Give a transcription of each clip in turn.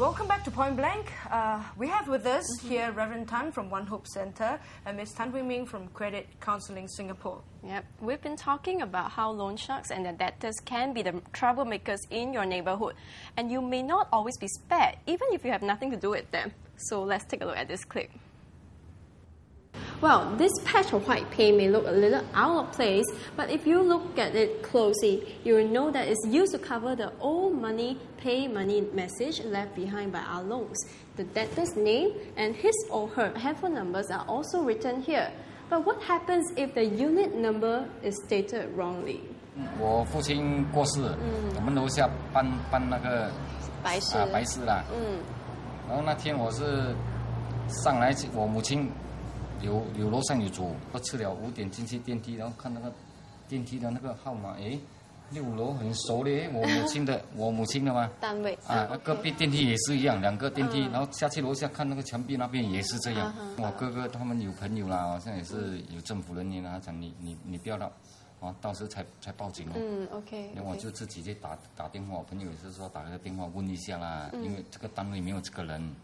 Welcome back to Point Blank. We have with us here Reverend Tan from One Hope Centre and Ms. Tan Ming from Credit Counselling Singapore. Yep, we've been talking about how loan sharks and their debtors can be the troublemakers in your neighbourhood, and you may not always be spared, even if you have nothing to do with them. So let's take a look at this clip. Well, this patch of white paint may look a little out of place, but if you look at it closely, you will know that it's used to cover the old money, pay money message left behind by our loans. The debtor's name and his or her handphone numbers are also written here. But what happens if the unit number is stated wrongly? 我父亲过世，我们楼下办那个白事啦，然后那天我是上来，我母亲有楼上有住，我吃了5点进去电梯，然后看那个电梯的那个号码，诶，6楼很熟嘞，我母亲的嘛，单位隔壁电梯也是一样，2个电梯，然后下去楼下看那个墙壁那边也是这样。我哥哥他们有朋友啦，好像也是有政府人员啦，他讲你不要了。到时才报警哦。OK。那我就自己去打电话，我朋友也是说打个电话问一下啦，因为这个单位没有这个人。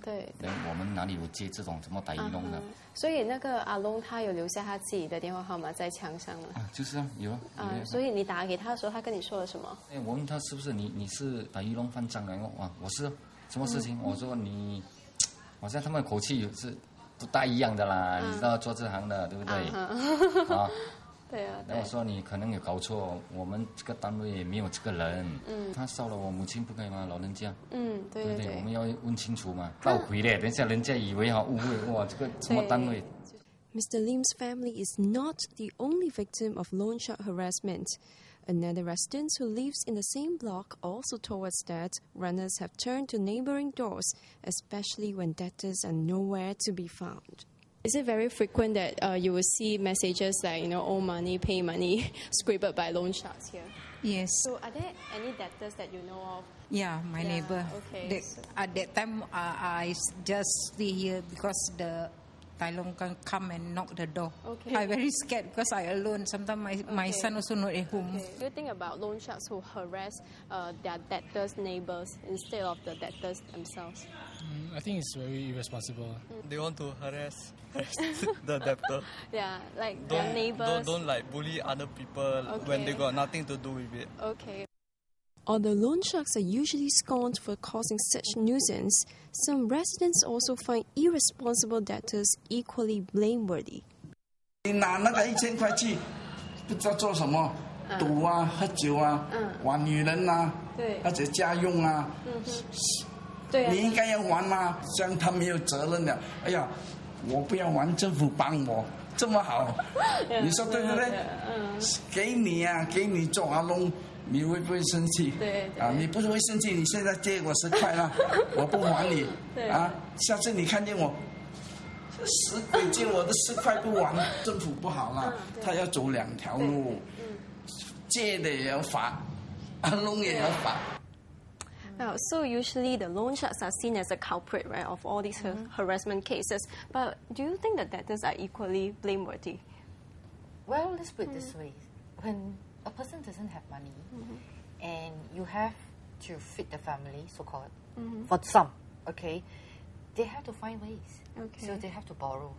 对。我们哪里有接这种什么打移弄的？所以那个阿龙他有留下他自己的电话号码在墙上吗？就是啊，有。所以你打给他的时候，他跟你说了什么？我问他是不是你是打移弄犯账的？我是，什么事情？我说你，好像他们口气是不大一样的啦，你知道做这行的对不对？啊。对啊，然后我说你可能有搞错，我们这个单位也没有这个人。他烧了我母亲不可以吗？老人家。对不对？我们要问清楚嘛，闹鬼嘞，等一下人家以为误会，哇，这个什么单位 ？Mr. Lim's family is not the only victim of loan shark harassment. Another resident who lives in the same block also told us that runners have turned to neighbouring doors, especially when debtors are nowhere to be found. Is it very frequent that you will see messages like, owe money, pay money, scribbled by loan sharks here? Yes. So are there any debtors that you know of? Yeah, my neighbor. Okay. At that time, I just stay here because the Tai Long can come and knock the door. Okay. I'm very scared because I alone. Sometimes my son also not at home. Okay. Do you think about loan sharks who harass their debtors' neighbours instead of the debtors themselves? I think it's very irresponsible. They want to harass the debtor. Yeah, like their neighbours. Don't like bully other people when they got nothing to do with it. Okay. Although loan sharks are usually scorned for causing such nuisance, some residents also find irresponsible debtors equally blameworthy. 你拿那个1000块去，不知道做什么，赌啊、喝酒啊、玩女人啊，或者家用啊。你应该要还吗？这样他没有责任的。哎呀，我不要还，政府帮我这么好，你说对不对？给你做阿龙，你会不会生气？对。你不会生气，你现在借我10块啦，我不还你。下次你看见我死鬼借我的10块不还，政府不好啦，他要走2条路，借的也要罚，阿龙也要罚。So usually the loan sharks are seen as a culprit, right, of all these harassment cases. But do you think that debtors are equally blameworthy? Well, let's put it this way. When a person doesn't have money and you have to feed the family, so-called, for some, okay, they have to find ways. Okay. So they have to borrow.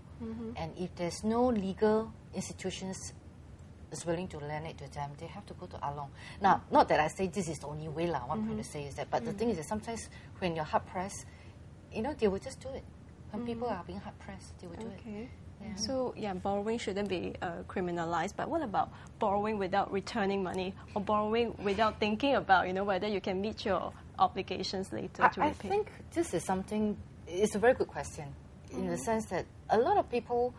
And if there's no legal institutions is willing to lend it to them, they have to go to Along. Now, not that I say this is the only way, what I'm trying to say is that, but the thing is that sometimes when you're hard-pressed, they will just do it. When people are being hard-pressed, they will do it. Yeah. So, borrowing shouldn't be criminalized, but what about borrowing without returning money or borrowing without thinking about, whether you can meet your obligations later to repay? I think this is something, it's a very good question in the sense that a lot of people,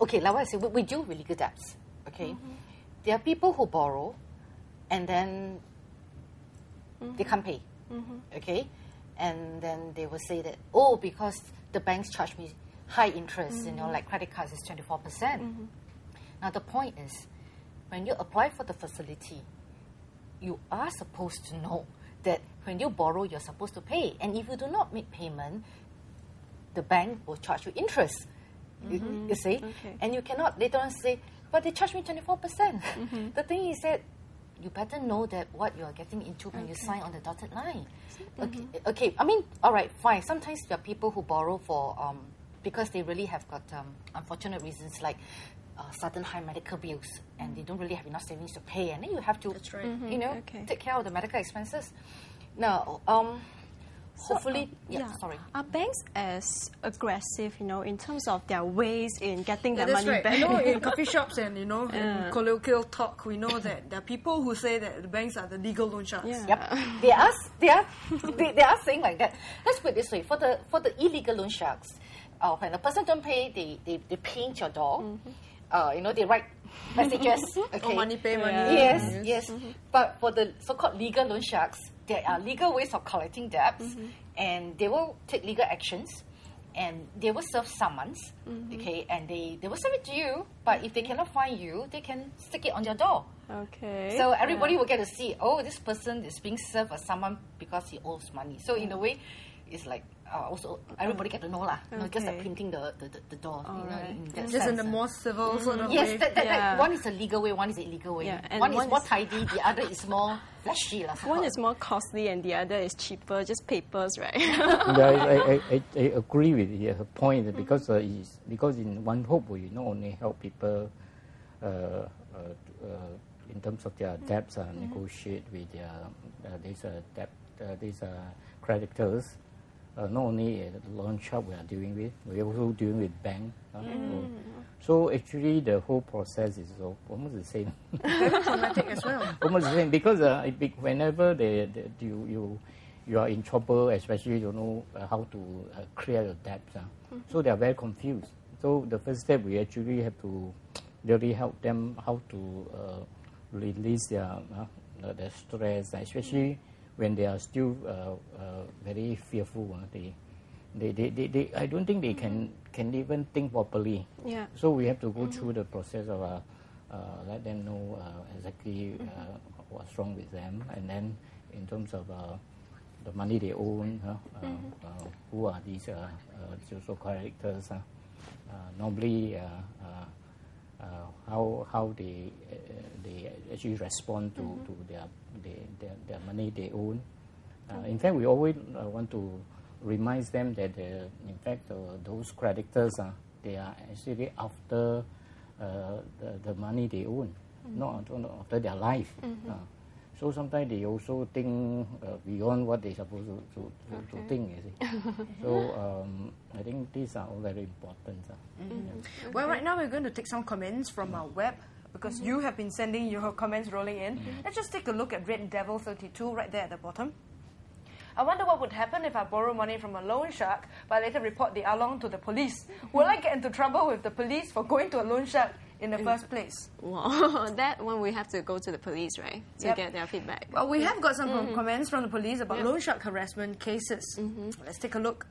okay, like what I said, we deal with legal debts, okay? There are people who borrow and then they can't pay, okay? And then they will say that, because the banks charge me high interest, like credit cards is 24%. Now the point is, when you apply for the facility, you are supposed to know that when you borrow, you're supposed to pay. And if you do not make payment, the bank will charge you interest. You see? Okay. And you cannot later on say, but they charge me 24%. The thing is that you better know that what you are getting into when you sign on the dotted line. Okay. I mean, all right, fine. Sometimes there are people who borrow for because they really have got unfortunate reasons like sudden high medical bills, and they don't really have enough savings to pay, and then you have to, take care of the medical expenses. Now, hopefully, sorry. Are banks as aggressive, in terms of their ways in getting their money right. back? In coffee shops and, in colloquial talk, we know that there are people who say that the banks are the legal loan sharks. Yeah. Yep. They are saying like that. Let's put it this way. For the illegal loan sharks, when a person don't pay, they paint your door. They write messages. Okay. Oh, money, pay money. Yes. But for the so-called legal loan sharks, there are legal ways of collecting debts, and they will take legal actions, and they will serve summons, okay, and they will serve it to you. But if they cannot find you, they can stick it on your door. Okay. So everybody will get to see, this person is being served a summon because he owes money. So in a way, it's like also everybody get to know lah. Just like painting the door. Just in the more civil sort of way. Yes, that one is a legal way, one is an illegal way. Yeah, one is more tidy, the other is more flashy. One is more costly and the other is cheaper, just papers, right? I agree with her point because in One Hope we not only help people in terms of their debts, negotiate with these creditors. Not only loan shark we are dealing with, we are also dealing with bank. So actually the whole process is almost the same. Very traumatic as well. Almost the same because whenever you are in trouble, especially you know how to clear your debts. So they are very confused. So the first step we actually have to really help them how to release their stress, especially when they are still very fearful. They I don't think they can even think properly. Yeah. So we have to go through the process of let them know exactly what's wrong with them, and then in terms of the money they own, who are these social characters, normally how they actually respond to their money they own. In fact, we always want to remind them that in fact those creditors they are actually after the money they own, not after their life. So sometimes they also think beyond what they're supposed to think. You see. So I think these are all very important. Well, right now we're going to take some comments from our web, because you have been sending your comments rolling in. Let's just take a look at Red Devil 32 right there at the bottom. I wonder what would happen if I borrow money from a loan shark but later report the along to the police. Will I get into trouble with the police for going to a loan shark in the first place? Wow, that one we have to go to the police, right? To get their feedback. Well, we have got some comments from the police about loan shark harassment cases. Let's take a look.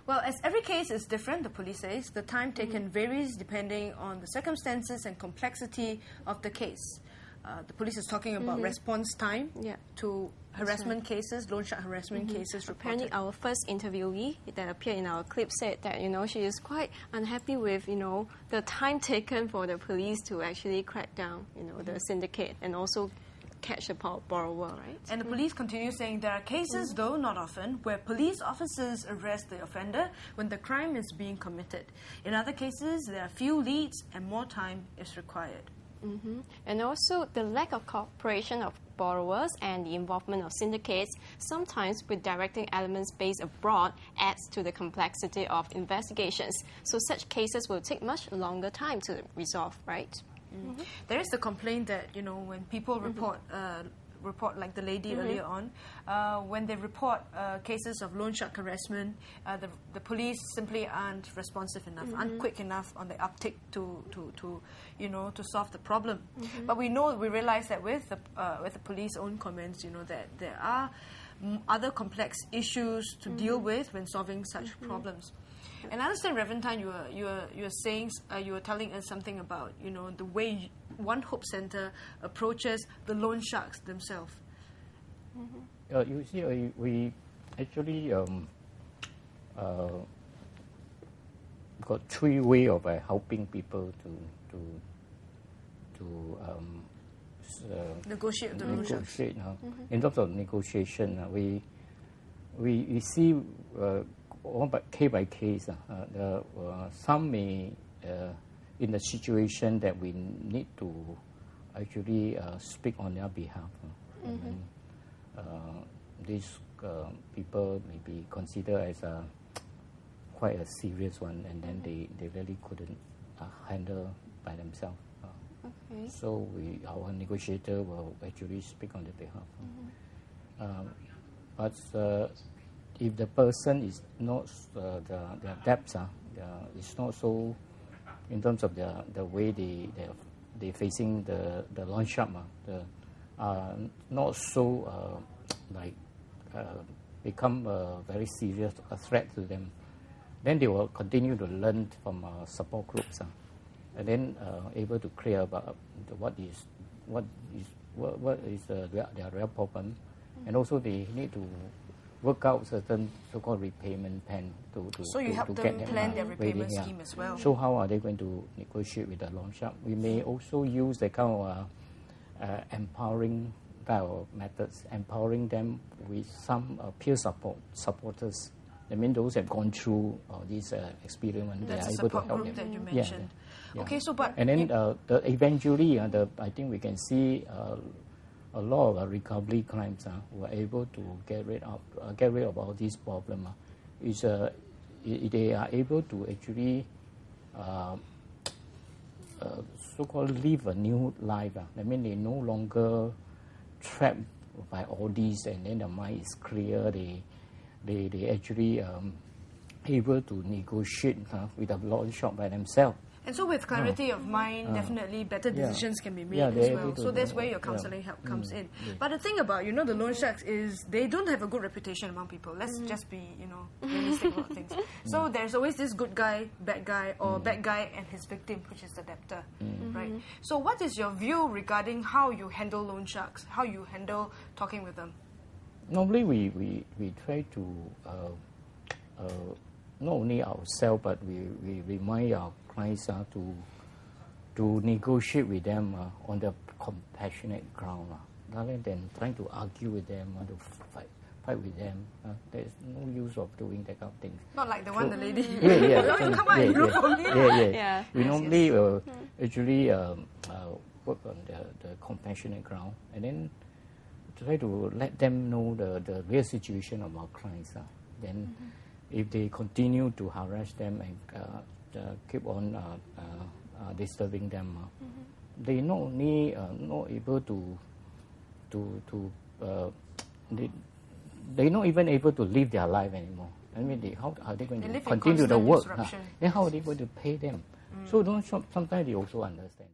Well, as every case is different, the police says, the time taken varies depending on the circumstances and complexity of the case. The police is talking about response time to harassment cases, loan shark harassment cases reported. Apparently, our first interviewee that appeared in our clip said that she is quite unhappy with the time taken for the police to actually crack down the syndicate and also catch a borrower, right? And the police continue saying there are cases, though not often, where police officers arrest the offender when the crime is being committed. In other cases, there are few leads and more time is required. And also the lack of cooperation of borrowers and the involvement of syndicates, sometimes with directing elements based abroad, adds to the complexity of investigations. So such cases will take much longer time to resolve, right? There is the complaint that when people report like the lady earlier on, when they report cases of loan shark harassment, the police simply aren't responsive enough, aren't quick enough on the uptick to solve the problem. But we realize that with the police own comments, that there are other complex issues to deal with when solving such problems. And I understand, Reverend Tan, you were saying, you were telling us something about the way One Hope Centre approaches the loan sharks themselves. You see, we actually got 3 ways of helping people to negotiate the negotiate. In terms of negotiation, we see case by case. Some may in the situation that we need to actually speak on their behalf. These people may be considered as quite a serious one, and then they really couldn't handle by themselves. Okay. So our negotiator will actually speak on their behalf. But if the person is not their debts is not so in terms of the way they're facing the loan shark, not so become a very serious threat to them, then they will continue to learn from support groups, and then able to clear about what is their real problem, and also they need to work out certain so-called repayment plan to so you help to them get plan their repayment scheme as well. So how are they going to negotiate with the loan shark? We may also use the kind of empowering type of methods, empowering them with some peer supporters. I mean, those have gone through this experiment. That's they are a able to support help group them. that you mentioned. Yeah. Okay, so but and then eventually, I think we can see a lot of recovery clients were able to get rid of all these problems. They are able to actually so-called live a new life. I mean, they no longer trapped by all these, and then the mind is clear. They actually able to negotiate with the loan shark by themselves. And so with clarity of mind, definitely better decisions can be made as well. So that's where your counselling help comes in. But the thing about, the loan sharks is they don't have a good reputation among people. Let's just be, realistic about things. So there's always this good guy, bad guy, or bad guy and his victim, which is the debtor, right? So what is your view regarding how you handle loan sharks, how you handle talking with them? Normally we try to not only ourselves, but we remind our clients to negotiate with them on the compassionate ground, rather than trying to argue with them or to fight with them. There's no use of doing that kind of things. Not like the one the lady. Come on, you for me. We normally actually work on the compassionate ground, and then try to let them know the real situation of our clients. Then, if they continue to harass them and keep on disturbing them, they not only not able they're not even able to live their life anymore. I mean, how are they going to continue the work? Then how are they going to pay them? So sometimes they also understand.